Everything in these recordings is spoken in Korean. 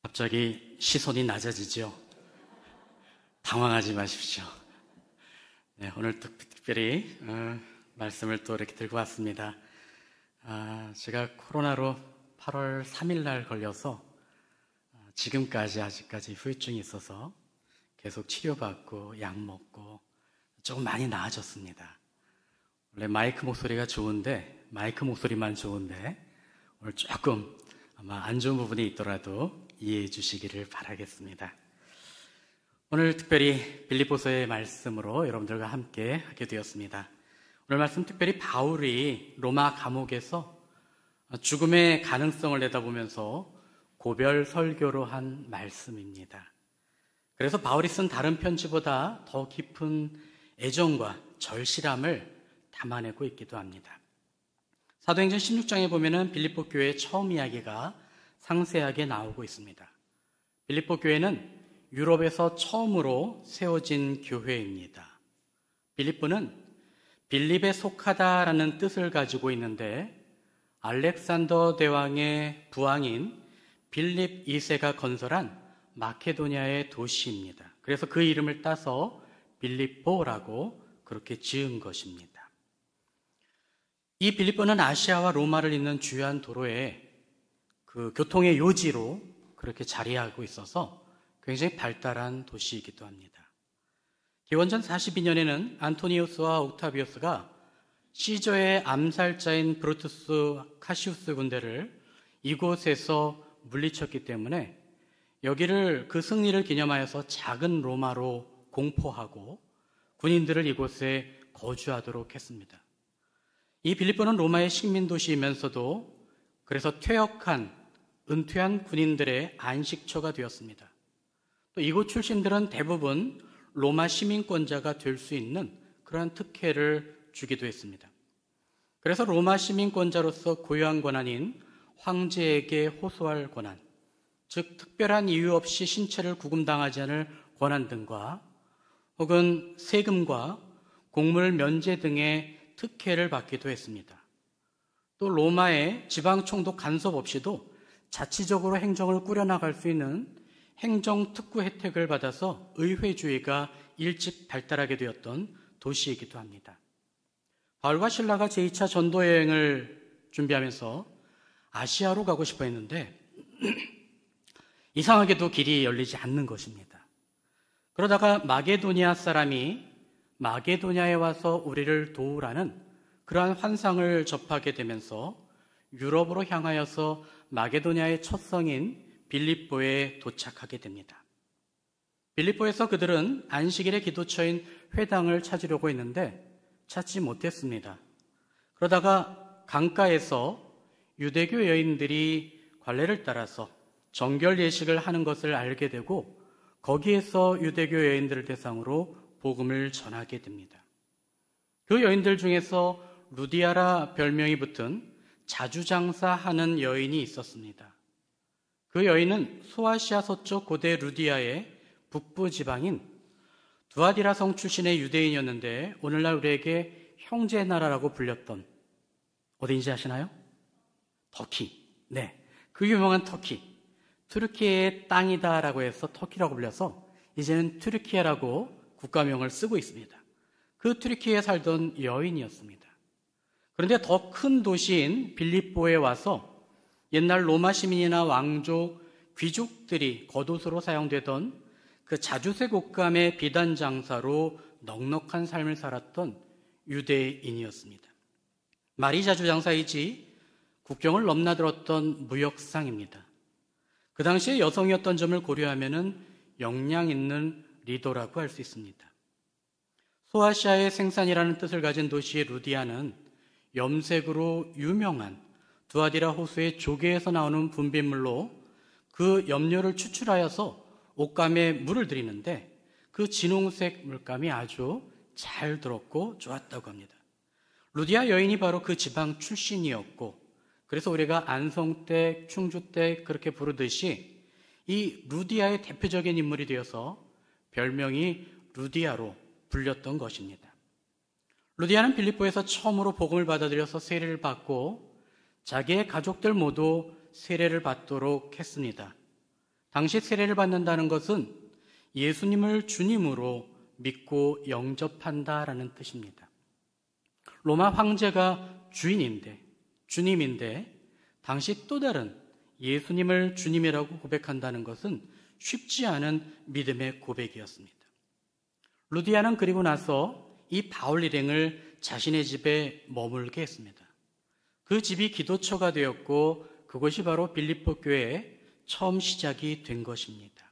갑자기 시선이 낮아지죠. 당황하지 마십시오. 네, 오늘 특별히 말씀을 또 이렇게 들고 왔습니다. 제가 코로나로 8월 3일 날 걸려서 지금까지 아직까지 후유증이 있어서 계속 치료받고 약 먹고 조금 많이 나아졌습니다. 원래 마이크 목소리만 좋은데 오늘 조금 아마 안 좋은 부분이 있더라도 이해해 주시기를 바라겠습니다. 오늘 특별히 빌립보서의 말씀으로 여러분들과 함께 하게 되었습니다. 오늘 말씀 특별히 바울이 로마 감옥에서 죽음의 가능성을 내다보면서 고별 설교로 한 말씀입니다. 그래서 바울이 쓴 다른 편지보다 더 깊은 애정과 절실함을 담아내고 있기도 합니다. 사도행전 16장에 보면은 빌립보 교회의 처음 이야기가 상세하게 나오고 있습니다. 빌립보 교회는 유럽에서 처음으로 세워진 교회입니다. 빌립보는 빌립에 속하다라는 뜻을 가지고 있는데 알렉산더 대왕의 부왕인 빌립 2세가 건설한 마케도니아의 도시입니다. 그래서 그 이름을 따서 빌립보라고 그렇게 지은 것입니다. 이 빌립보는 아시아와 로마를 잇는 주요한 도로에 그 교통의 요지로 그렇게 자리하고 있어서 굉장히 발달한 도시이기도 합니다. 기원전 42년에는 안토니우스와 옥타비우스가 시저의 암살자인 브루투스 카시우스 군대를 이곳에서 물리쳤기 때문에 여기를 그 승리를 기념하여서 작은 로마로 공포하고 군인들을 이곳에 거주하도록 했습니다. 이 빌립보는 로마의 식민도시이면서도 그래서 은퇴한 군인들의 안식처가 되었습니다. 또 이곳 출신들은 대부분 로마 시민권자가 될 수 있는 그러한 특혜를 주기도 했습니다. 그래서 로마 시민권자로서 고유한 권한인 황제에게 호소할 권한, 즉 특별한 이유 없이 신체를 구금당하지 않을 권한 등과 혹은 세금과 곡물 면제 등의 특혜를 받기도 했습니다. 또 로마의 지방총독 간섭 없이도 자치적으로 행정을 꾸려나갈 수 있는 행정특구 혜택을 받아서 의회주의가 일찍 발달하게 되었던 도시이기도 합니다. 바울과 실라가 제2차 전도여행을 준비하면서 아시아로 가고 싶어 했는데 이상하게도 길이 열리지 않는 것입니다. 그러다가 마게도니아 사람이 마게도니아에 와서 우리를 도우라는 그러한 환상을 접하게 되면서 유럽으로 향하여서 마게도니아의 첫 성인 빌립보에 도착하게 됩니다. 빌립보에서 그들은 안식일의 기도처인 회당을 찾으려고 했는데 찾지 못했습니다. 그러다가 강가에서 유대교 여인들이 관례를 따라서 정결 예식을 하는 것을 알게 되고 거기에서 유대교 여인들을 대상으로 복음을 전하게 됩니다. 그 여인들 중에서 루디아라 별명이 붙은 자주장사하는 여인이 있었습니다. 그 여인은 소아시아 서쪽 고대 루디아의 북부 지방인 두아디라 성 출신의 유대인이었는데 오늘날 우리에게 형제 나라라고 불렸던 어디인지 아시나요? 터키. 네, 그 유명한 터키. 튀르키예의 땅이다라고 해서 터키라고 불려서 이제는 튀르키예라고 국가명을 쓰고 있습니다. 그 튀르키예에 살던 여인이었습니다. 그런데 더 큰 도시인 빌립보에 와서 옛날 로마 시민이나 왕족, 귀족들이 겉옷으로 사용되던 그 자주색 옷감의 비단 장사로 넉넉한 삶을 살았던 유대인이었습니다. 말이 자주장사이지 국경을 넘나들었던 무역상입니다. 그 당시에 여성이었던 점을 고려하면 역량 있는 리더라고 할 수 있습니다. 소아시아의 생산이라는 뜻을 가진 도시 루디아는 염색으로 유명한 두아디라 호수의 조개에서 나오는 분비물로 그 염료를 추출하여서 옷감에 물을 들이는데 그 진홍색 물감이 아주 잘 들었고 좋았다고 합니다. 루디아 여인이 바로 그 지방 출신이었고 그래서 우리가 안성댁, 충주댁 그렇게 부르듯이 이 루디아의 대표적인 인물이 되어서 별명이 루디아로 불렸던 것입니다. 루디아는 빌립보에서 처음으로 복음을 받아들여서 세례를 받고 자기의 가족들 모두 세례를 받도록 했습니다. 당시 세례를 받는다는 것은 예수님을 주님으로 믿고 영접한다라는 뜻입니다. 로마 황제가 주님인데 당시 또 다른 예수님을 주님이라고 고백한다는 것은 쉽지 않은 믿음의 고백이었습니다. 루디아는 그리고 나서 이 바울 일행을 자신의 집에 머물게 했습니다. 그 집이 기도처가 되었고 그것이 바로 빌립보 교회의 처음 시작이 된 것입니다.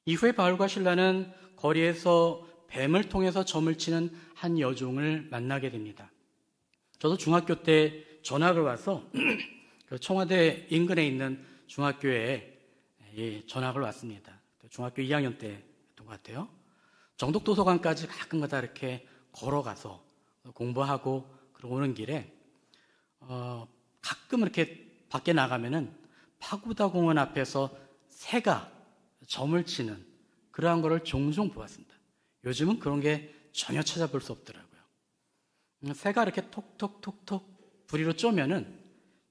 이후에 바울과 실라는 거리에서 뱀을 통해서 점을 치는 한 여종을 만나게 됩니다. 저도 중학교 때 전학을 와서 그 청와대 인근에 있는 중학교에 전학을 왔습니다. 중학교 2학년 때였던 것 같아요. 정독도서관까지 가끔가다 이렇게 걸어가서 공부하고 그러고 오는 길에 가끔 이렇게 밖에 나가면은 파고다 공원 앞에서 새가 점을 치는 그러한 거를 종종 보았습니다. 요즘은 그런 게 전혀 찾아볼 수 없더라고요. 새가 이렇게 톡톡톡톡 부리로 쪼면은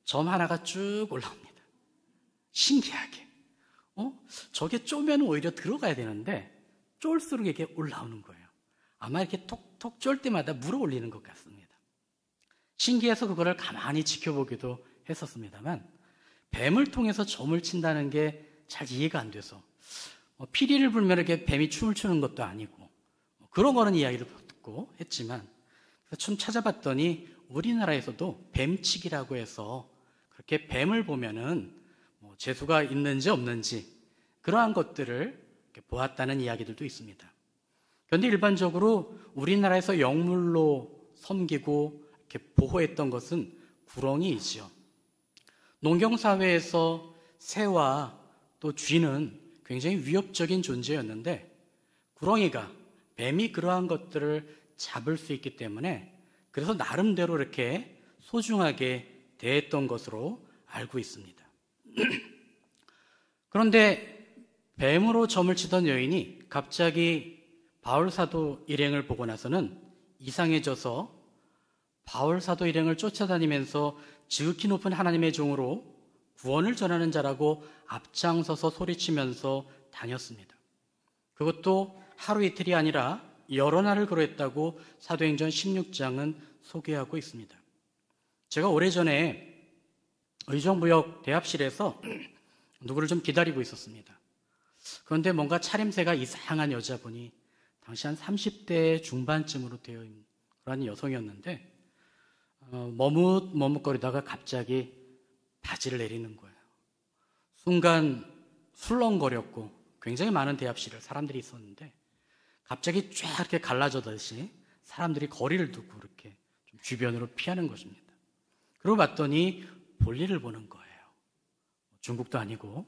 점 하나가 쭉 올라옵니다. 신기하게. 저게 쪼면 오히려 들어가야 되는데 쫄수록 이게 올라오는 거예요. 아마 이렇게 톡톡 쫄 때마다 물어 올리는 것 같습니다. 신기해서 그거를 가만히 지켜보기도 했었습니다만 뱀을 통해서 점을 친다는 게 잘 이해가 안 돼서 피리를 불면 이렇게 뱀이 춤을 추는 것도 아니고 그런 거는 이야기를 듣고 했지만 좀 찾아봤더니 우리나라에서도 뱀치기라고 해서 그렇게 뱀을 보면은 재수가 있는지 없는지 그러한 것들을 보았다는 이야기들도 있습니다. 그런데 일반적으로 우리나라에서 영물로 섬기고 이렇게 보호했던 것은 구렁이이지요. 농경사회에서 새와 또 쥐는 굉장히 위협적인 존재였는데 구렁이가, 뱀이 그러한 것들을 잡을 수 있기 때문에 그래서 나름대로 이렇게 소중하게 대했던 것으로 알고 있습니다. 그런데 뱀으로 점을 치던 여인이 갑자기 바울 사도 일행을 보고 나서는 이상해져서 바울 사도 일행을 쫓아다니면서 지극히 높은 하나님의 종으로 구원을 전하는 자라고 앞장서서 소리치면서 다녔습니다. 그것도 하루 이틀이 아니라 여러 날을 그러했다고 사도행전 16장은 소개하고 있습니다. 제가 오래전에 의정부역 대합실에서 누구를 좀 기다리고 있었습니다. 그런데 뭔가 차림새가 이상한 여자분이 당시 한 30대 중반쯤으로 되어 있는 그런 여성이었는데 머뭇머뭇거리다가 갑자기 바지를 내리는 거예요. 순간 술렁거렸고 굉장히 많은 대합실에 사람들이 있었는데 갑자기 쫙 이렇게 갈라져듯이 사람들이 거리를 두고 이렇게 좀 주변으로 피하는 것입니다. 그러고 봤더니 볼일을 보는 거예요. 중국도 아니고.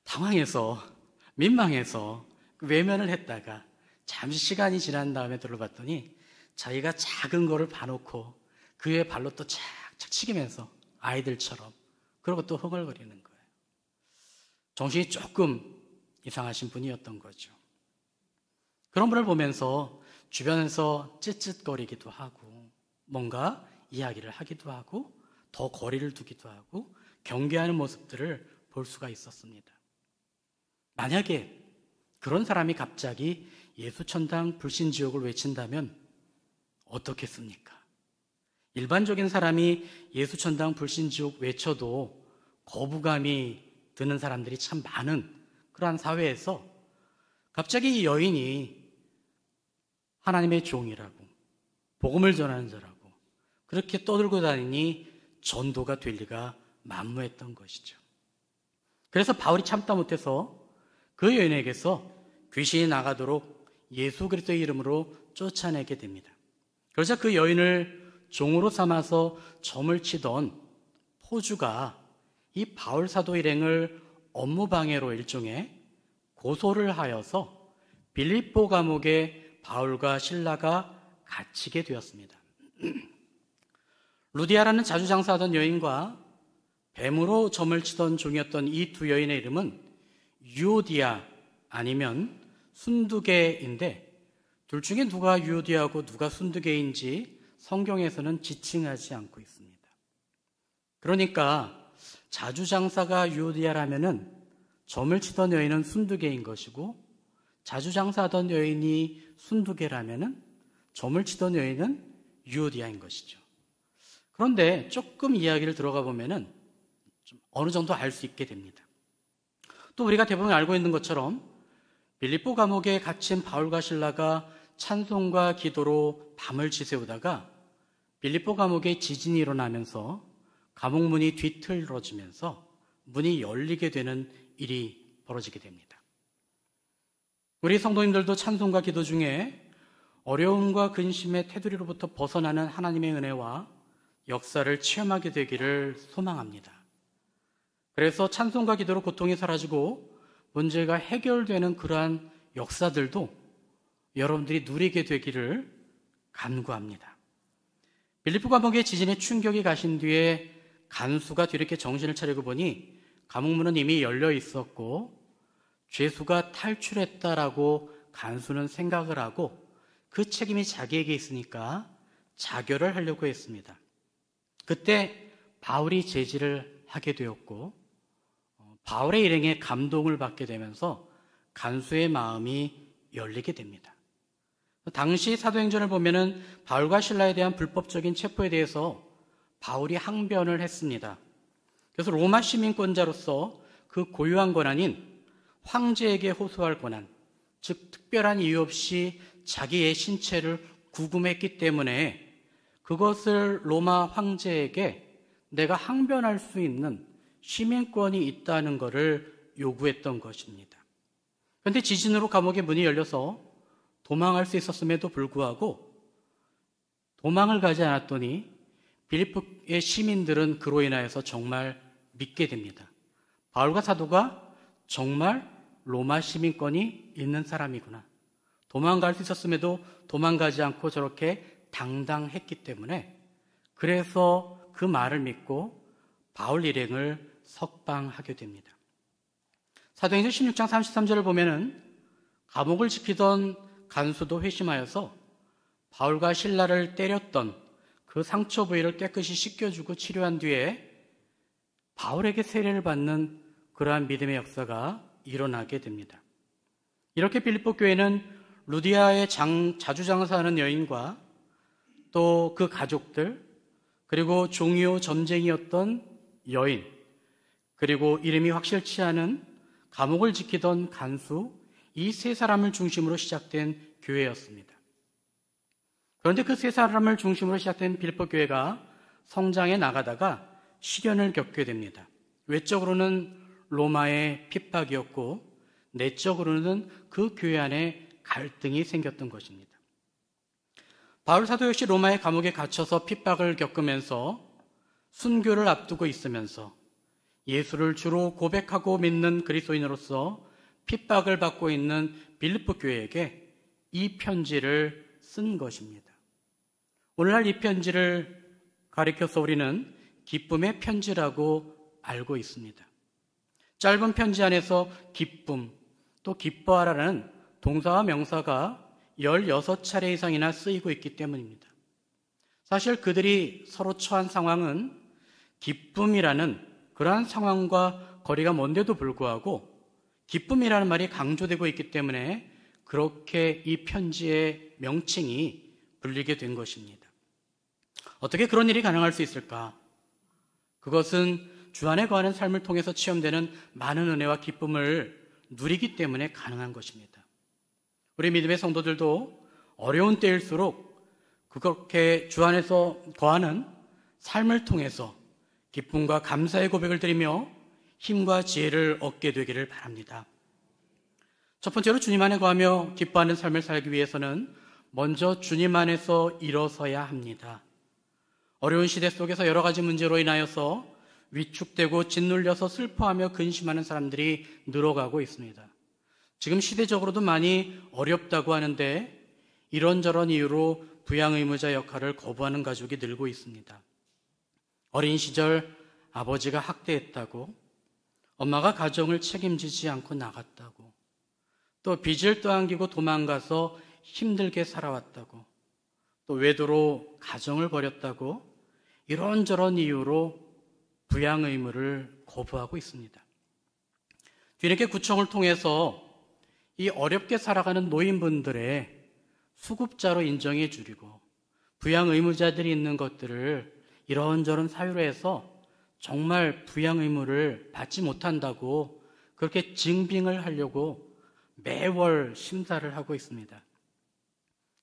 당황해서 민망해서 외면을 했다가 잠시 시간이 지난 다음에 들어봤더니 자기가 작은 거를 봐놓고 그의 발로 또 착착 치기면서 아이들처럼 그러고 또 흥얼거리는 거예요. 정신이 조금 이상하신 분이었던 거죠. 그런 분을 보면서 주변에서 찌릿거리기도 하고 뭔가 이야기를 하기도 하고 더 거리를 두기도 하고 경계하는 모습들을 볼 수가 있었습니다. 만약에 그런 사람이 갑자기 예수천당 불신지옥을 외친다면 어떻겠습니까? 일반적인 사람이 예수천당 불신지옥 외쳐도 거부감이 드는 사람들이 참 많은 그러한 사회에서 갑자기 이 여인이 하나님의 종이라고 복음을 전하는 자라고 그렇게 떠들고 다니니 전도가 될 리가 만무했던 것이죠. 그래서 바울이 참다 못해서 그 여인에게서 귀신이 나가도록 예수 그리스도의 이름으로 쫓아내게 됩니다. 그러자 그 여인을 종으로 삼아서 점을 치던 포주가 이 바울 사도 일행을 업무방해로 일종의 고소를 하여서 빌립보 감옥에 바울과 실라가 갇히게 되었습니다. 루디아라는 자주 장사하던 여인과 뱀으로 점을 치던 종이었던 이 두 여인의 이름은 유오디아 아니면 순두개인데 둘 중에 누가 유오디아고 누가 순두개인지 성경에서는 지칭하지 않고 있습니다. 그러니까 자주장사가 유오디아라면은 점을 치던 여인은 순두개인 것이고, 자주장사하던 여인이 순두개라면은 점을 치던 여인은 유오디아인 것이죠. 그런데 조금 이야기를 들어가 보면은 좀 어느 정도 알 수 있게 됩니다. 또 우리가 대부분 알고 있는 것처럼 빌립보 감옥에 갇힌 바울과 실라가 찬송과 기도로 밤을 지새우다가 빌립보 감옥에 지진이 일어나면서 감옥 문이 뒤틀어지면서 문이 열리게 되는 일이 벌어지게 됩니다. 우리 성도님들도 찬송과 기도 중에 어려움과 근심의 테두리로부터 벗어나는 하나님의 은혜와 역사를 체험하게 되기를 소망합니다. 그래서 찬송과 기도로 고통이 사라지고 문제가 해결되는 그러한 역사들도 여러분들이 누리게 되기를 간구합니다. 빌립보 감옥의 지진의 충격이 가신 뒤에 간수가 뒤늦게 정신을 차리고 보니 감옥문은 이미 열려 있었고 죄수가 탈출했다라고 간수는 생각을 하고 그 책임이 자기에게 있으니까 자결을 하려고 했습니다. 그때 바울이 제지를 하게 되었고 바울의 일행에 감동을 받게 되면서 간수의 마음이 열리게 됩니다. 당시 사도행전을 보면은 바울과 실라에 대한 불법적인 체포에 대해서 바울이 항변을 했습니다. 그래서 로마 시민권자로서 그 고유한 권한인 황제에게 호소할 권한, 즉 특별한 이유 없이 자기의 신체를 구금했기 때문에 그것을 로마 황제에게 내가 항변할 수 있는 시민권이 있다는 것을 요구했던 것입니다. 그런데 지진으로 감옥의 문이 열려서 도망할 수 있었음에도 불구하고 도망을 가지 않았더니 빌립보의 시민들은 그로 인하여서 정말 믿게 됩니다. 바울과 사도가 정말 로마 시민권이 있는 사람이구나. 도망갈 수 있었음에도 도망가지 않고 저렇게 당당했기 때문에 그래서 그 말을 믿고 바울 일행을 석방하게 됩니다. 사도행전 16장 33절을 보면은 감옥을 지키던 간수도 회심하여서 바울과 실라를 때렸던 그 상처 부위를 깨끗이 씻겨주고 치료한 뒤에 바울에게 세례를 받는 그러한 믿음의 역사가 일어나게 됩니다. 이렇게 빌립보 교회는 루디아의 자주장사하는 여인과 또 그 가족들, 그리고 종이요 점쟁이였던 여인, 그리고 이름이 확실치 않은 감옥을 지키던 간수, 이 세 사람을 중심으로 시작된 교회였습니다. 그런데 그 세 사람을 중심으로 시작된 빌립보 교회가 성장해 나가다가 시련을 겪게 됩니다. 외적으로는 로마의 핍박이었고 내적으로는 그 교회 안에 갈등이 생겼던 것입니다. 바울 사도 역시 로마의 감옥에 갇혀서 핍박을 겪으면서 순교를 앞두고 있으면서 예수를 주로 고백하고 믿는 그리스도인으로서 핍박을 받고 있는 빌립보 교회에게 이 편지를 쓴 것입니다. 오늘날 이 편지를 가리켜서 우리는 기쁨의 편지라고 알고 있습니다. 짧은 편지 안에서 기쁨, 또 기뻐하라는 동사와 명사가 16차례 이상이나 쓰이고 있기 때문입니다. 사실 그들이 서로 처한 상황은 기쁨이라는 그러한 상황과 거리가 먼데도 불구하고 기쁨이라는 말이 강조되고 있기 때문에 그렇게 이 편지의 명칭이 불리게 된 것입니다. 어떻게 그런 일이 가능할 수 있을까? 그것은 주 안에 거하는 삶을 통해서 체험되는 많은 은혜와 기쁨을 누리기 때문에 가능한 것입니다. 우리 믿음의 성도들도 어려운 때일수록 그렇게 주 안에서 거하는 삶을 통해서 기쁨과 감사의 고백을 드리며 힘과 지혜를 얻게 되기를 바랍니다. 첫 번째로 주님 안에 거하며 기뻐하는 삶을 살기 위해서는 먼저 주님 안에서 일어서야 합니다. 어려운 시대 속에서 여러 가지 문제로 인하여서 위축되고 짓눌려서 슬퍼하며 근심하는 사람들이 늘어가고 있습니다. 지금 시대적으로도 많이 어렵다고 하는데 이런저런 이유로 부양의무자 역할을 거부하는 가족이 늘고 있습니다. 어린 시절 아버지가 학대했다고, 엄마가 가정을 책임지지 않고 나갔다고, 또 빚을 떠안기고 도망가서 힘들게 살아왔다고, 또 외도로 가정을 버렸다고 이런저런 이유로 부양 의무를 거부하고 있습니다. 뒤늦게 구청을 통해서 이 어렵게 살아가는 노인분들의 수급자로 인정해 주리고 부양 의무자들이 있는 것들을 이런저런 사유로 해서 정말 부양 의무를 받지 못한다고 그렇게 증빙을 하려고 매월 심사를 하고 있습니다.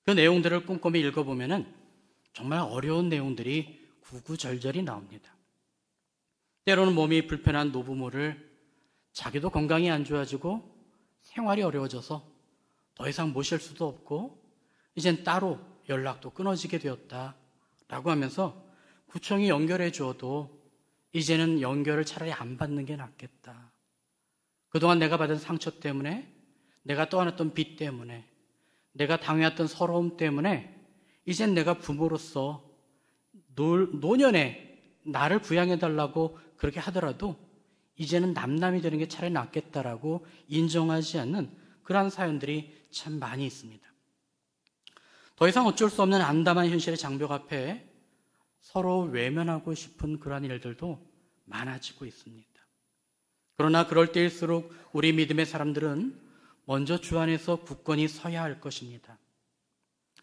그 내용들을 꼼꼼히 읽어보면 정말 어려운 내용들이 구구절절히 나옵니다. 때로는 몸이 불편한 노부모를 자기도 건강이 안 좋아지고 생활이 어려워져서 더 이상 모실 수도 없고 이젠 따로 연락도 끊어지게 되었다라고 하면서 구청이 연결해 주어도 이제는 연결을 차라리 안 받는 게 낫겠다. 그동안 내가 받은 상처 때문에, 내가 떠안았던 빚 때문에, 내가 당해왔던 서러움 때문에 이젠 내가 부모로서 노년에 나를 부양해달라고 그렇게 하더라도 이제는 남남이 되는 게 차라리 낫겠다라고 인정하지 않는 그러한 사연들이 참 많이 있습니다. 더 이상 어쩔 수 없는 암담한 현실의 장벽 앞에 서로 외면하고 싶은 그러한 일들도 많아지고 있습니다. 그러나 그럴 때일수록 우리 믿음의 사람들은 먼저 주 안에서 굳건히 서야 할 것입니다.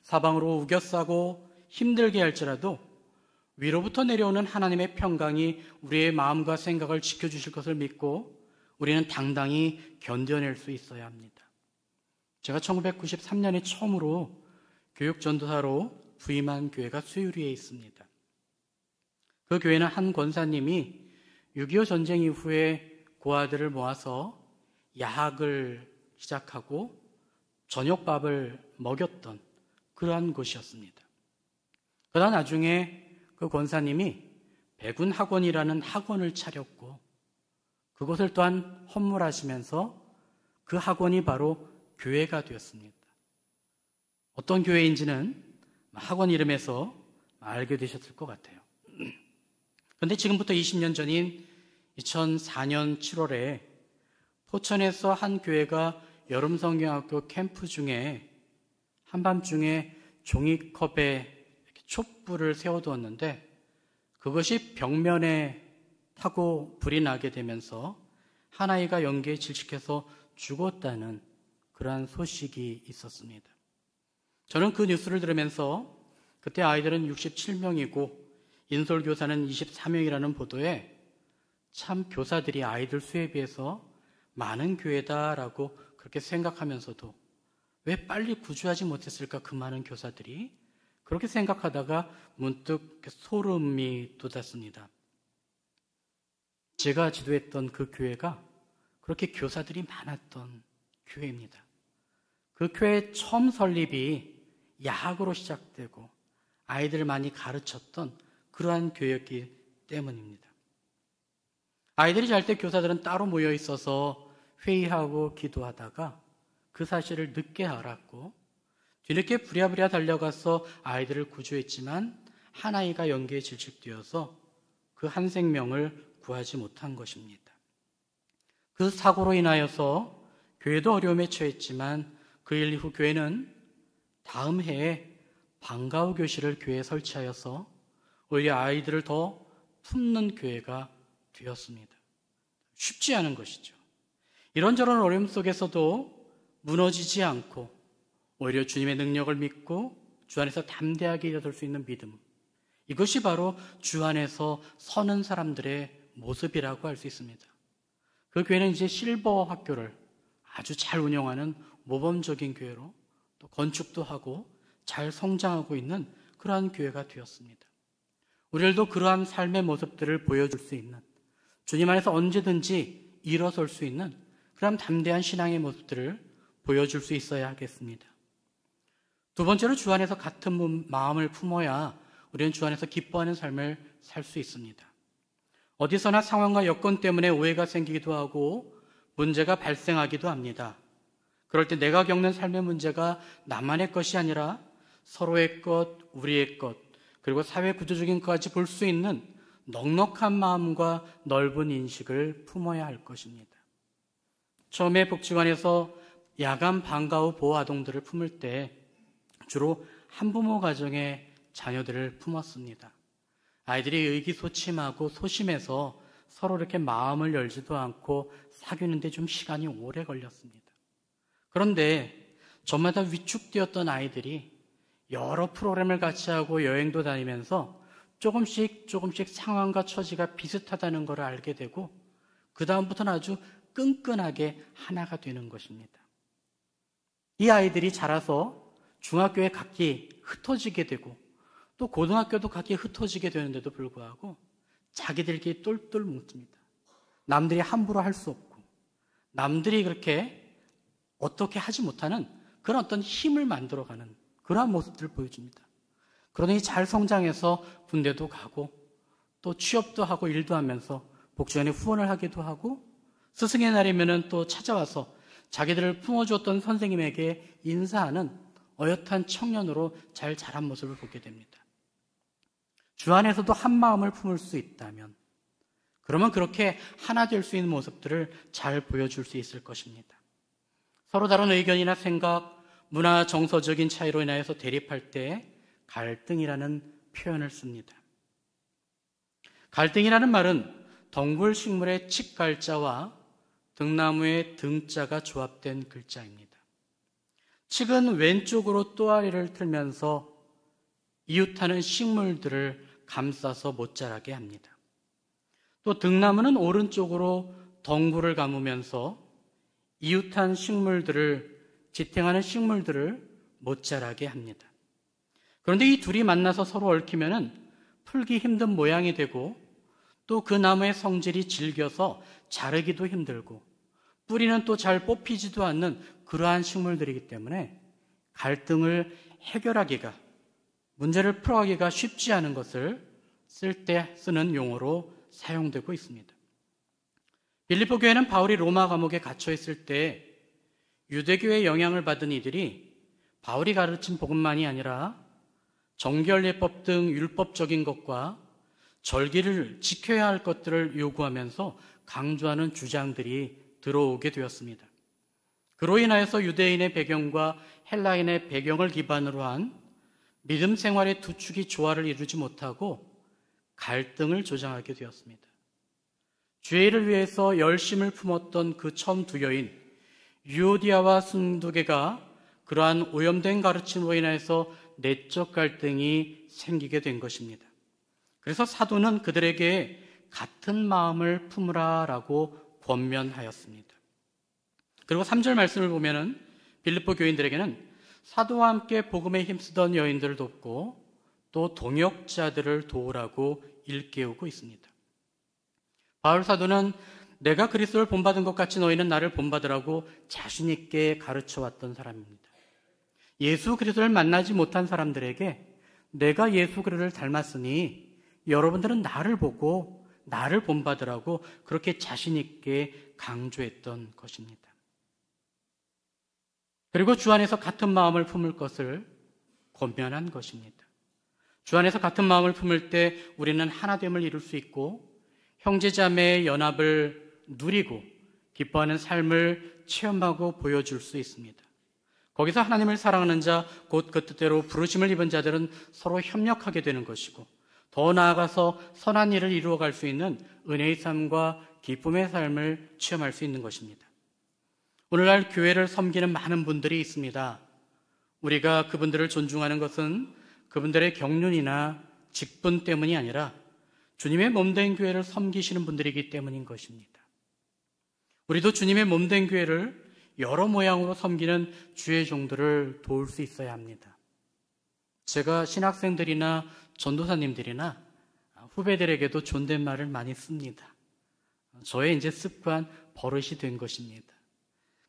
사방으로 우겨싸고 힘들게 할지라도 위로부터 내려오는 하나님의 평강이 우리의 마음과 생각을 지켜주실 것을 믿고 우리는 당당히 견뎌낼 수 있어야 합니다. 제가 1993년에 처음으로 교육전도사로 부임한 교회가 수유리에 있습니다. 그 교회는 한 권사님이 6.25 전쟁 이후에 고아들을 모아서 야학을 시작하고 저녁밥을 먹였던 그러한 곳이었습니다. 그러다 나중에 그 권사님이 백운학원이라는 학원을 차렸고 그곳을 또한 헌물하시면서 그 학원이 바로 교회가 되었습니다. 어떤 교회인지는 학원 이름에서 알게 되셨을 것 같아요. 그런데 지금부터 20년 전인 2004년 7월에 포천에서 한 교회가 여름성경학교 캠프 중에 한밤중에 종이컵에 촛불을 세워두었는데 그것이 벽면에 타고 불이 나게 되면서 한 아이가 연기에 질식해서 죽었다는 그러한 소식이 있었습니다. 저는 그 뉴스를 들으면서 그때 아이들은 67명이고 인솔교사는 24명이라는 보도에 참 교사들이 아이들 수에 비해서 많은 교회다라고 그렇게 생각하면서도 왜 빨리 구조하지 못했을까 그 많은 교사들이 그렇게 생각하다가 문득 소름이 돋았습니다. 제가 지도했던 그 교회가 그렇게 교사들이 많았던 교회입니다. 그 교회 처음 설립이 야학으로 시작되고 아이들을 많이 가르쳤던 그러한 교회였기 때문입니다. 아이들이 잘 때 교사들은 따로 모여 있어서 회의하고 기도하다가 그 사실을 늦게 알았고 뒤늦게 부랴부랴 달려가서 아이들을 구조했지만 한 아이가 연기에 질식되어서 그 한 생명을 구하지 못한 것입니다. 그 사고로 인하여서 교회도 어려움에 처했지만 그 일 이후 교회는 다음 해에 방과후 교실을 교회에 설치하여서 오히려 아이들을 더 품는 교회가 되었습니다. 쉽지 않은 것이죠. 이런저런 어려움 속에서도 무너지지 않고 오히려 주님의 능력을 믿고 주 안에서 담대하게 일어설 수 있는 믿음, 이것이 바로 주 안에서 서는 사람들의 모습이라고 할 수 있습니다. 그 교회는 이제 실버 학교를 아주 잘 운영하는 모범적인 교회로 또 건축도 하고 잘 성장하고 있는 그러한 교회가 되었습니다. 우리들도 그러한 삶의 모습들을 보여줄 수 있는, 주님 안에서 언제든지 일어설 수 있는 그런 담대한 신앙의 모습들을 보여줄 수 있어야 하겠습니다. 두 번째로 주 안에서 같은 마음을 품어야 우리는 주 안에서 기뻐하는 삶을 살 수 있습니다. 어디서나 상황과 여건 때문에 오해가 생기기도 하고 문제가 발생하기도 합니다. 그럴 때 내가 겪는 삶의 문제가 나만의 것이 아니라 서로의 것, 우리의 것, 그리고 사회 구조적인 것까지 볼 수 있는 넉넉한 마음과 넓은 인식을 품어야 할 것입니다. 처음에 복지관에서 야간 방과 후 보호 아동들을 품을 때 주로 한부모 가정의 자녀들을 품었습니다. 아이들이 의기소침하고 소심해서 서로 이렇게 마음을 열지도 않고 사귀는데 좀 시간이 오래 걸렸습니다. 그런데 저마다 위축되었던 아이들이 여러 프로그램을 같이 하고 여행도 다니면서 조금씩 상황과 처지가 비슷하다는 것을 알게 되고 그 다음부터는 아주 끈끈하게 하나가 되는 것입니다. 이 아이들이 자라서 중학교에 각기 흩어지게 되고 또 고등학교도 각기 흩어지게 되는데도 불구하고 자기들끼리 똘똘 뭉칩니다. 남들이 함부로 할 수 없고 남들이 그렇게 어떻게 하지 못하는 그런 어떤 힘을 만들어가는 그러한 모습들을 보여줍니다. 그러니 잘 성장해서 군대도 가고 또 취업도 하고 일도 하면서 복지관에 후원을 하기도 하고 스승의 날이면 또 찾아와서 자기들을 품어주었던 선생님에게 인사하는 어엿한 청년으로 잘 자란 모습을 보게 됩니다. 주 안에서도 한 마음을 품을 수 있다면 그러면 그렇게 하나 될 수 있는 모습들을 잘 보여줄 수 있을 것입니다. 서로 다른 의견이나 생각, 문화 정서적인 차이로 인하여서 대립할 때 갈등이라는 표현을 씁니다. 갈등이라는 말은 덩굴 식물의 칡갈자와 등나무의 등자가 조합된 글자입니다. 칡은 왼쪽으로 또아리를 틀면서 이웃하는 식물들을 감싸서 못 자라게 합니다. 또 등나무는 오른쪽으로 덩굴을 감으면서 이웃한 식물들을 지탱하는 식물들을 못 자라게 합니다. 그런데 이 둘이 만나서 서로 얽히면은 풀기 힘든 모양이 되고 또 그 나무의 성질이 질겨서 자르기도 힘들고 뿌리는 또 잘 뽑히지도 않는 그러한 식물들이기 때문에 갈등을 해결하기가 문제를 풀어가기가 쉽지 않은 것을 쓸 때 쓰는 용어로 사용되고 있습니다. 빌립보 교회는 바울이 로마 감옥에 갇혀 있을 때 유대교의 영향을 받은 이들이 바울이 가르친 복음만이 아니라 정결예법 등 율법적인 것과 절기를 지켜야 할 것들을 요구하면서 강조하는 주장들이 들어오게 되었습니다. 그로 인하여서 유대인의 배경과 헬라인의 배경을 기반으로 한 믿음 생활의 두 축이 조화를 이루지 못하고 갈등을 조장하게 되었습니다. 주의 일을 위해서 열심을 품었던 그 처음 두 여인 유오디아와 순두개가 그러한 오염된 가르침으로 인해서 내적 갈등이 생기게 된 것입니다. 그래서 사도는 그들에게 같은 마음을 품으라라고 권면하였습니다. 그리고 3절 말씀을 보면은 빌립보 교인들에게는 사도와 함께 복음에 힘쓰던 여인들을 돕고 또 동역자들을 도우라고 일깨우고 있습니다. 바울 사도는 내가 그리스도를 본받은 것 같이 너희는 나를 본받으라고 자신 있게 가르쳐왔던 사람입니다. 예수 그리스도를 만나지 못한 사람들에게 내가 예수 그리스도를 닮았으니 여러분들은 나를 보고 나를 본받으라고 그렇게 자신 있게 강조했던 것입니다. 그리고 주 안에서 같은 마음을 품을 것을 권면한 것입니다. 주 안에서 같은 마음을 품을 때 우리는 하나됨을 이룰 수 있고 형제자매의 연합을 누리고 기뻐하는 삶을 체험하고 보여줄 수 있습니다. 거기서 하나님을 사랑하는 자, 곧 그 뜻대로 부르심을 입은 자들은 서로 협력하게 되는 것이고 더 나아가서 선한 일을 이루어갈 수 있는 은혜의 삶과 기쁨의 삶을 체험할 수 있는 것입니다. 오늘날 교회를 섬기는 많은 분들이 있습니다. 우리가 그분들을 존중하는 것은 그분들의 경륜이나 직분 때문이 아니라 주님의 몸된 교회를 섬기시는 분들이기 때문인 것입니다. 우리도 주님의 몸된 교회를 여러 모양으로 섬기는 주의 종들을 도울 수 있어야 합니다. 제가 신학생들이나 전도사님들이나 후배들에게도 존댓말을 많이 씁니다. 저의 이제 습관, 버릇이 된 것입니다.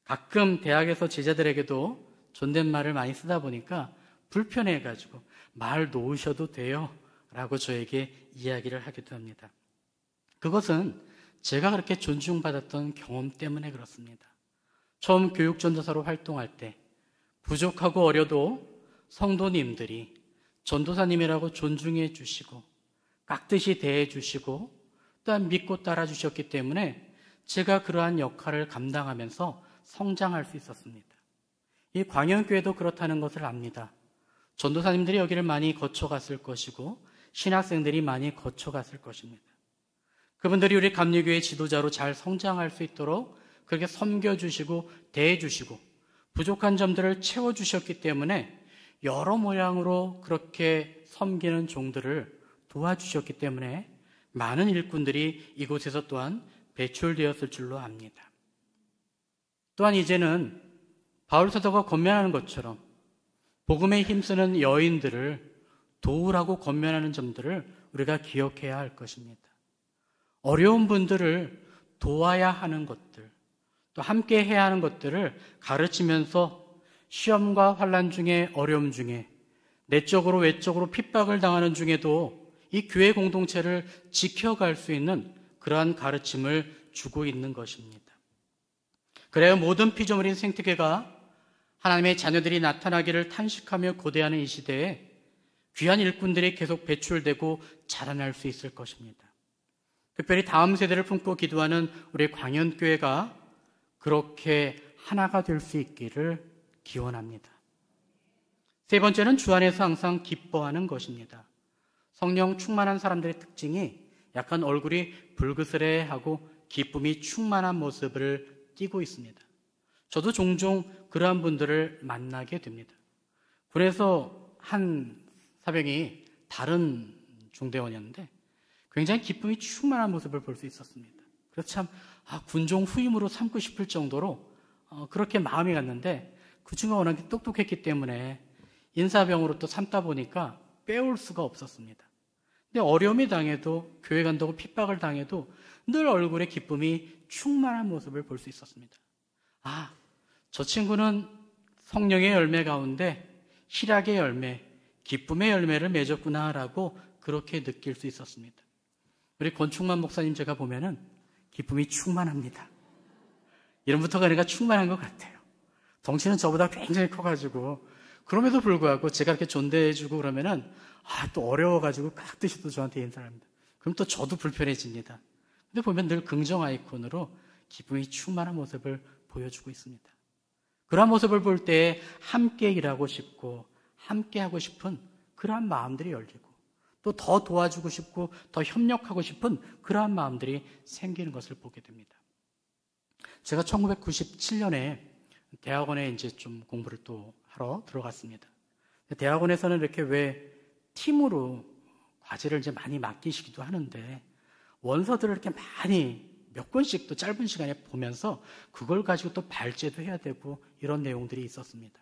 가끔 대학에서 제자들에게도 존댓말을 많이 쓰다 보니까 불편해가지고 말 놓으셔도 돼요 라고 저에게 이야기를 하기도 합니다. 그것은 제가 그렇게 존중받았던 경험 때문에 그렇습니다. 처음 교육전도사로 활동할 때 부족하고 어려도 성도님들이 전도사님이라고 존중해 주시고 깍듯이 대해 주시고 또한 믿고 따라 주셨기 때문에 제가 그러한 역할을 감당하면서 성장할 수 있었습니다. 이 광영교회도 그렇다는 것을 압니다. 전도사님들이 여기를 많이 거쳐갔을 것이고 신학생들이 많이 거쳐갔을 것입니다. 그분들이 우리 감리교회 지도자로 잘 성장할 수 있도록 그렇게 섬겨주시고 대해주시고 부족한 점들을 채워주셨기 때문에 여러 모양으로 그렇게 섬기는 종들을 도와주셨기 때문에 많은 일꾼들이 이곳에서 또한 배출되었을 줄로 압니다. 또한 이제는 바울 사도가 권면하는 것처럼 복음에 힘쓰는 여인들을 도우라고 권면하는 점들을 우리가 기억해야 할 것입니다. 어려운 분들을 도와야 하는 것들, 또 함께 해야 하는 것들을 가르치면서 시험과 환난 중에, 어려움 중에, 내적으로 외적으로 핍박을 당하는 중에도 이 교회 공동체를 지켜갈 수 있는 그러한 가르침을 주고 있는 것입니다. 그래야 모든 피조물인 생태계가 하나님의 자녀들이 나타나기를 탄식하며 고대하는 이 시대에 귀한 일꾼들이 계속 배출되고 자라날 수 있을 것입니다. 특별히 다음 세대를 품고 기도하는 우리 광연교회가 그렇게 하나가 될 수 있기를 기원합니다. 세 번째는 주 안에서 항상 기뻐하는 것입니다. 성령 충만한 사람들의 특징이 약간 얼굴이 불그스레하고 기쁨이 충만한 모습을 띠고 있습니다. 저도 종종 그러한 분들을 만나게 됩니다. 그래서 한 사병이 다른 중대원이었는데 굉장히 기쁨이 충만한 모습을 볼 수 있었습니다. 그래서 참 군종 후임으로 삼고 싶을 정도로 그렇게 마음이 갔는데 그 친구가 워낙 똑똑했기 때문에 인사병으로 또 삼다 보니까 빼올 수가 없었습니다. 근데 어려움이 당해도 교회 간다고 핍박을 당해도 늘 얼굴에 기쁨이 충만한 모습을 볼 수 있었습니다. 저 친구는 성령의 열매 가운데 희락의 열매, 기쁨의 열매를 맺었구나라고 그렇게 느낄 수 있었습니다. 우리 권충만 목사님 제가 보면은 기쁨이 충만합니다. 이름부터 가니까 충만한 것 같아요. 덩치는 저보다 굉장히 커가지고 그럼에도 불구하고 제가 이렇게 존대해주고 그러면은 또 어려워가지고 깍듯이 또 저한테 인사를 합니다. 그럼 또 저도 불편해집니다. 근데 보면 늘 긍정 아이콘으로 기쁨이 충만한 모습을 보여주고 있습니다. 그러한 모습을 볼 때 함께 일하고 싶고 함께 하고 싶은 그러한 마음들이 열리고 또 더 도와주고 싶고 더 협력하고 싶은 그러한 마음들이 생기는 것을 보게 됩니다. 제가 1997년에 대학원에 이제 좀 공부를 또 하러 들어갔습니다. 대학원에서는 이렇게 왜 팀으로 과제를 이제 많이 맡기시기도 하는데 원서들을 이렇게 많이 몇 권씩 또 짧은 시간에 보면서 그걸 가지고 또 발제도 해야 되고 이런 내용들이 있었습니다.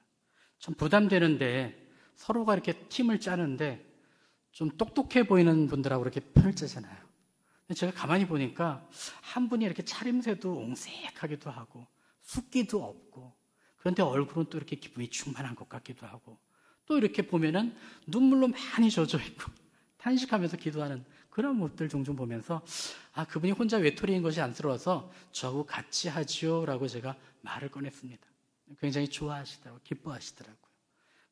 참 부담되는데 서로가 이렇게 팀을 짜는데 좀 똑똑해 보이는 분들하고 이렇게 편을 짜잖아요. 근데 제가 가만히 보니까 한 분이 이렇게 차림새도 옹색하기도 하고 숫기도 없고 그런데 얼굴은 또 이렇게 기쁨이 충만한 것 같기도 하고 또 이렇게 보면은 눈물로 많이 젖어 있고 탄식하면서 기도하는 그런 모습들 종종 보면서 그분이 혼자 외톨이인 것이 안쓰러워서 저하고 같이 하지요 라고 제가 말을 꺼냈습니다. 굉장히 좋아하시더라고요. 기뻐하시더라고요.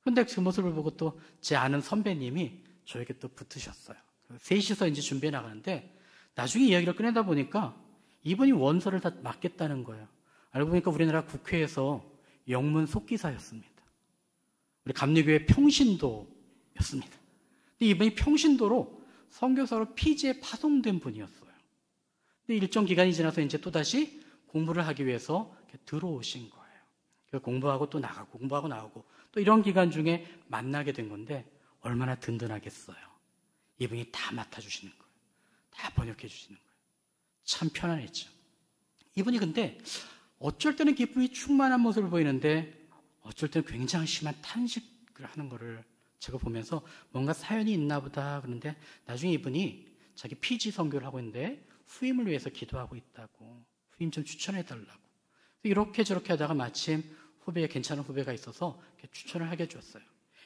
그런데 그 모습을 보고 또 제 아는 선배님이 저에게 또 붙으셨어요. 셋이서 이제 준비해 나가는데 나중에 이야기를 꺼내다 보니까 이분이 원서를 다 맡겠다는 거예요. 알고 보니까 우리나라 국회에서 영문 속기사였습니다. 우리 감리교회 평신도였습니다. 근데 이분이 평신도로 선교사로 피지에 파송된 분이었어요. 근데 일정 기간이 지나서 이제 또다시 공부를 하기 위해서 들어오신 거예요. 공부하고 또 나가고 공부하고 나오고 또 이런 기간 중에 만나게 된 건데 얼마나 든든하겠어요. 이분이 다 맡아주시는 거예요. 다 번역해 주시는 거예요. 참 편안했죠. 이분이 근데 어쩔 때는 기쁨이 충만한 모습을 보이는데 어쩔 때는 굉장히 심한 탄식을 하는 거를 제가 보면서 뭔가 사연이 있나 보다 그런데 나중에 이분이 자기 PG 선교를 하고 있는데 후임을 위해서 기도하고 있다고 후임 좀 추천해 달라고 이렇게 저렇게 하다가 마침 괜찮은 후배가 있어서 추천을 하게 해줬어요.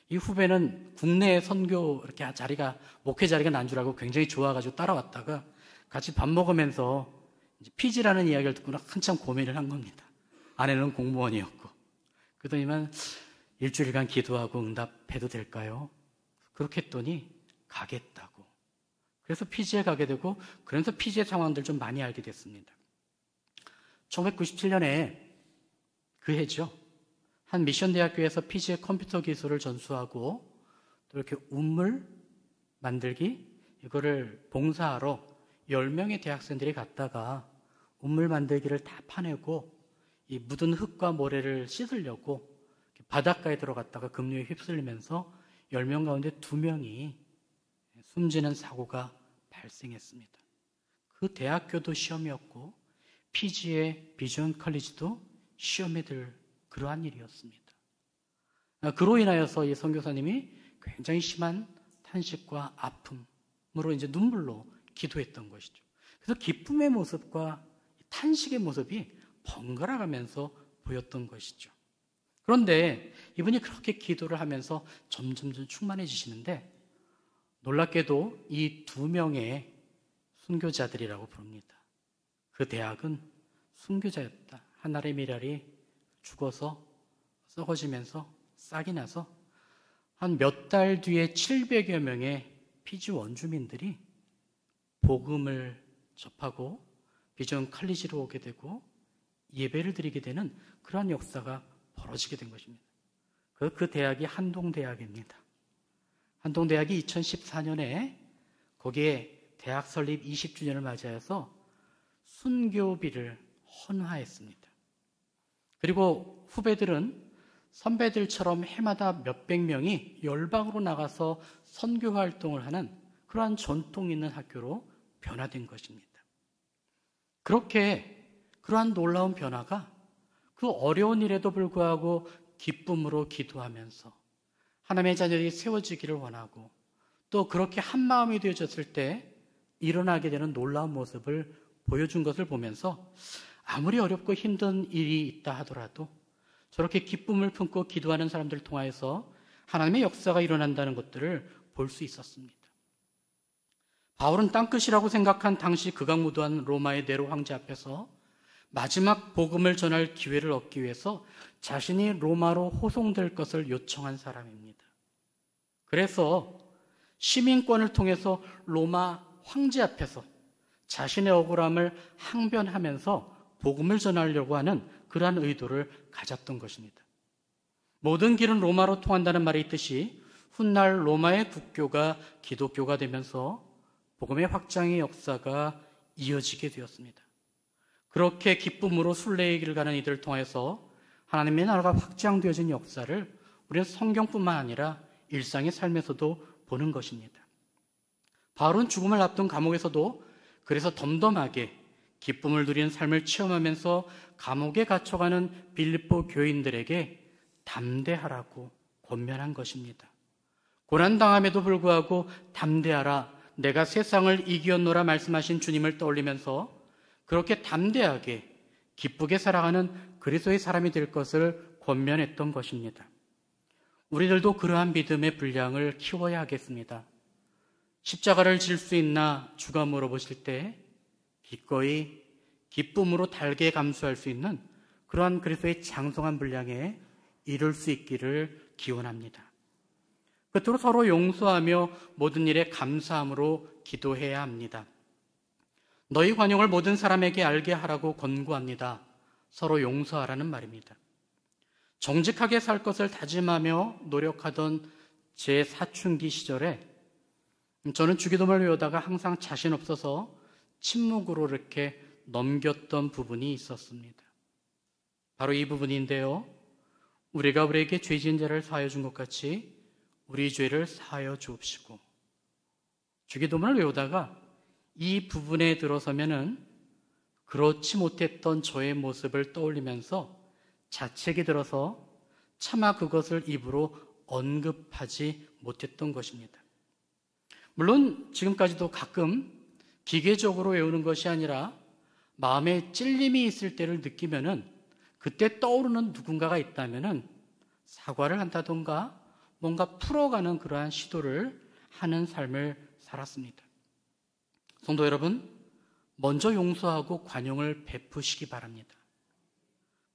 이 후배는 국내 선교 이렇게 목회 자리가 난 줄 알고 굉장히 좋아가지고 따라왔다가 같이 밥 먹으면서 PG라는 이야기를 듣고 한참 고민을 한 겁니다. 아내는 공무원이었고 그러더니만 일주일간 기도하고 응답해도 될까요? 그렇게 했더니 가겠다고. 그래서 PG에 가게 되고 그래서 PG의 상황들 좀 많이 알게 됐습니다. 1997년에 그 해죠. 한 미션 대학교에서 PG의 컴퓨터 기술을 전수하고 또 이렇게 운물 만들기 이거를 봉사하러 10명의 대학생들이 갔다가 우물 만들기를 다 파내고 이 묻은 흙과 모래를 씻으려고 바닷가에 들어갔다가 급류에 휩쓸리면서 10명 가운데 2명이 숨지는 사고가 발생했습니다. 그 대학교도 시험이었고 피지의 비전 컬리지도 시험에 들 그러한 일이었습니다. 그로 인하여서 이 선교사님이 굉장히 심한 탄식과 아픔으로 이제 눈물로 기도했던 것이죠. 그래서 기쁨의 모습과 탄식의 모습이 번갈아 가면서 보였던 것이죠. 그런데 이분이 그렇게 기도를 하면서 점점 충만해지시는데 놀랍게도 이 2명의 순교자들이라고 부릅니다. 그 대학은 순교자였다. 하나의 미랄이 죽어서 썩어지면서 싹이 나서 한 몇 달 뒤에 700여 명의 피지 원주민들이 복음을 접하고 비전 칼리지로 오게 되고 예배를 드리게 되는 그러한 역사가 벌어지게 된 것입니다. 그 대학이 한동대학입니다. 한동대학이 2014년에 거기에 대학 설립 20주년을 맞이해서 순교비를 헌화했습니다. 그리고 후배들은 선배들처럼 해마다 몇백 명이 열방으로 나가서 선교 활동을 하는 그러한 전통 있는 학교로 변화된 것입니다. 그렇게 그러한 놀라운 변화가 그 어려운 일에도 불구하고 기쁨으로 기도하면서 하나님의 자녀들이 세워지기를 원하고 또 그렇게 한 마음이 되어졌을 때 일어나게 되는 놀라운 모습을 보여준 것을 보면서 아무리 어렵고 힘든 일이 있다 하더라도 저렇게 기쁨을 품고 기도하는 사람들을 통하여서 하나님의 역사가 일어난다는 것들을 볼 수 있었습니다. 바울은 땅끝이라고 생각한 당시 극악무도한 로마의 네로 황제 앞에서 마지막 복음을 전할 기회를 얻기 위해서 자신이 로마로 호송될 것을 요청한 사람입니다. 그래서 시민권을 통해서 로마 황제 앞에서 자신의 억울함을 항변하면서 복음을 전하려고 하는 그러한 의도를 가졌던 것입니다. 모든 길은 로마로 통한다는 말이 있듯이 훗날 로마의 국교가 기독교가 되면서 복음의 확장의 역사가 이어지게 되었습니다. 그렇게 기쁨으로 순례의 길을 가는 이들을 통해서 하나님의 나라가 확장되어진 역사를 우리는 성경뿐만 아니라 일상의 삶에서도 보는 것입니다. 바울은 죽음을 앞둔 감옥에서도 그래서 덤덤하게 기쁨을 누리는 삶을 체험하면서 감옥에 갇혀가는 빌립보 교인들에게 담대하라고 권면한 것입니다. 고난당함에도 불구하고 담대하라, 내가 세상을 이기었노라 말씀하신 주님을 떠올리면서 그렇게 담대하게 기쁘게 살아가는 그리스도의 사람이 될 것을 권면했던 것입니다. 우리들도 그러한 믿음의 분량을 키워야 하겠습니다. 십자가를 질 수 있나 주가 물어보실 때 기꺼이 기쁨으로 달게 감수할 수 있는 그러한 그리스도의 장성한 분량에 이룰 수 있기를 기원합니다. 끝으로 서로 용서하며 모든 일에 감사함으로 기도해야 합니다. 너희 관용을 모든 사람에게 알게 하라고 권고합니다. 서로 용서하라는 말입니다. 정직하게 살 것을 다짐하며 노력하던 제 사춘기 시절에 저는 주기도문을 외우다가 항상 자신 없어서 침묵으로 이렇게 넘겼던 부분이 있었습니다. 바로 이 부분인데요. 우리가 우리에게 죄 지은 자를 사하여 준 것 같이 우리 죄를 사하여 주옵시고. 주기도문을 외우다가 이 부분에 들어서면은 그렇지 못했던 저의 모습을 떠올리면서 자책이 들어서 차마 그것을 입으로 언급하지 못했던 것입니다. 물론 지금까지도 가끔 기계적으로 외우는 것이 아니라 마음에 찔림이 있을 때를 느끼면은 그때 떠오르는 누군가가 있다면은 사과를 한다던가 뭔가 풀어가는 그러한 시도를 하는 삶을 살았습니다. 성도 여러분, 먼저 용서하고 관용을 베푸시기 바랍니다.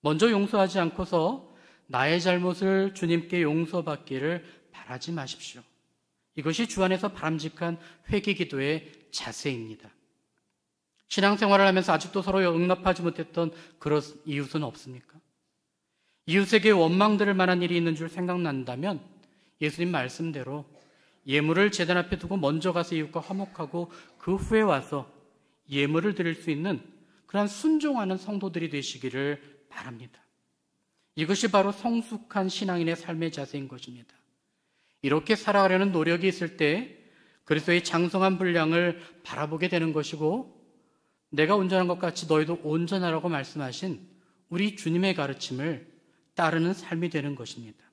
먼저 용서하지 않고서 나의 잘못을 주님께 용서받기를 바라지 마십시오. 이것이 주 안에서 바람직한 회개기도의 자세입니다. 신앙생활을 하면서 아직도 서로 용납하지 못했던 그런 이웃은 없습니까? 이웃에게 원망들을 만한 일이 있는 줄 생각난다면 예수님 말씀대로 예물을 제단 앞에 두고 먼저 가서 이웃과 화목하고 그 후에 와서 예물을 드릴 수 있는 그러한 순종하는 성도들이 되시기를 바랍니다. 이것이 바로 성숙한 신앙인의 삶의 자세인 것입니다. 이렇게 살아가려는 노력이 있을 때 그리스도의 장성한 분량을 바라보게 되는 것이고, 내가 온전한 것 같이 너희도 온전하라고 말씀하신 우리 주님의 가르침을 따르는 삶이 되는 것입니다.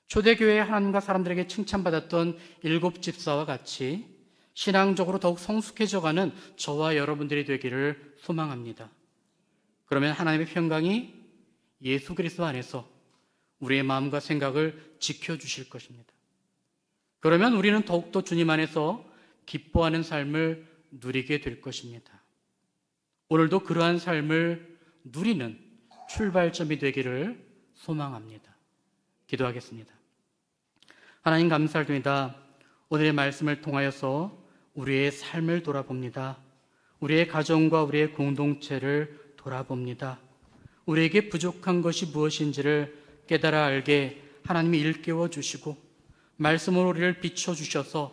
초대교회의 하나님과 사람들에게 칭찬받았던 7 집사와 같이 신앙적으로 더욱 성숙해져가는 저와 여러분들이 되기를 소망합니다. 그러면 하나님의 평강이 예수 그리스도 안에서 우리의 마음과 생각을 지켜주실 것입니다. 그러면 우리는 더욱더 주님 안에서 기뻐하는 삶을 누리게 될 것입니다. 오늘도 그러한 삶을 누리는 출발점이 되기를 소망합니다. 기도하겠습니다. 하나님 감사드립니다. 오늘의 말씀을 통하여서 우리의 삶을 돌아봅니다. 우리의 가정과 우리의 공동체를 돌아봅니다. 우리에게 부족한 것이 무엇인지를 깨달아 알게 하나님이 일깨워 주시고 말씀으로 우리를 비춰주셔서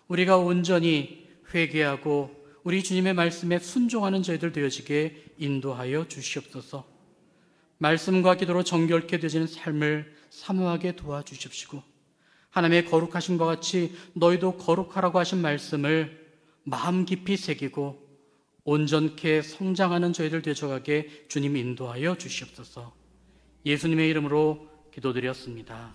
우리가 온전히 회개하고 우리 주님의 말씀에 순종하는 저희들 되어지게 인도하여 주시옵소서. 말씀과 기도로 정결케 되어지는 삶을 사모하게 도와주십시고 하나님의 거룩하심과 같이 너희도 거룩하라고 하신 말씀을 마음 깊이 새기고 온전케 성장하는 저희들 되어가게 주님 인도하여 주시옵소서. 예수님의 이름으로 기도드렸습니다.